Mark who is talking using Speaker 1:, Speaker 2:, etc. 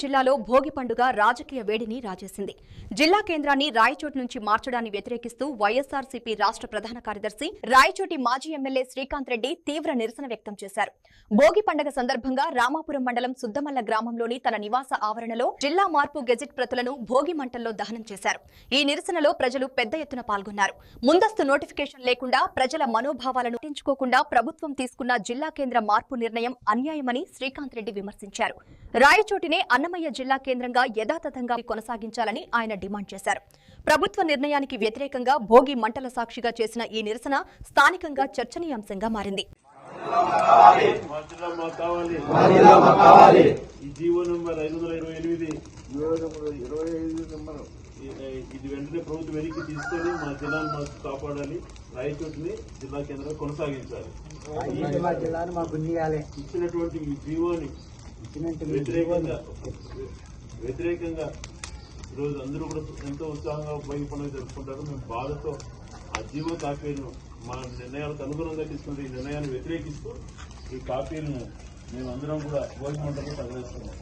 Speaker 1: జిల్లాలో భోగి పండుగ రాజకీయ వేడిని రాజేసింది. జిల్లా కేంద్రాన్ని రాయచోటి నుంచి మార్చడాన్ని వ్యతిరేకిస్తూ వైఎస్ఆర్సీపీ రాష్ట్ర ప్రధాన కార్యదర్శి రాయచోటి మాజీ ఎమ్మెల్యే శ్రీకాంత్ రెడ్డి తీవ్ర నిరసన వ్యక్తం చేశారు. భోగి పండుగ సందర్భంగా రామాపురం మండలం సుద్దమల్ల గ్రామంలోని తన నివాస ఆవరణలో జిల్లా మార్పు గెజిట్ ప్రతులను భోగి మంటల్లో దహనం చేశారు. ఈ నిరసనలో ప్రజలు పెద్ద ఎత్తున పాల్గొన్నారు. ముందస్తు నోటిఫికేషన్ లేకుండా ప్రజల మనోభావాలను పట్టించుకోకుండా ప్రభుత్వం తీసుకున్న జిల్లా కేంద్ర మార్పు నిర్ణయం అన్యాయమని శ్రీకాంత్ రెడ్డి విమర్శించారు. రాయచోటినే అన్నమయ్య జిల్లా కేంద్రంగా యథాతథంగా కొనసాగించాలని ఆయన డిమాండ్ చేశారు. ప్రభుత్వ నిర్ణయానికి వ్యతిరేకంగా భోగి మంటల సాక్షిగా చేసిన ఈ నిరసన స్థానికంగా చర్చనీయాంశంగా మారింది.
Speaker 2: ఇది వెంటనే ప్రభుత్వం వెనక్కి తీసుకొని మా జిల్లాను మాకు కాపాడాలి, రాయచోటిని జిల్లా కేంద్రంగా కొనసాగించాలి. ఇచ్చినటువంటి ఈ జీవోని వ్యతిరేకంగా ఈరోజు అందరూ కూడా ఎంతో ఉత్సాహంగా భోగి పండుగ జరుపుకుంటారు. మేము బాధతో ఆ జీవో కాపీలను మా నిర్ణయాలకు అనుగుణంగా తీసుకున్న ఈ నిర్ణయాన్ని వ్యతిరేకిస్తూ ఈ కాపీలను మేము అందరం కూడా భోగి మంటలకు తగలేస్తున్నాం.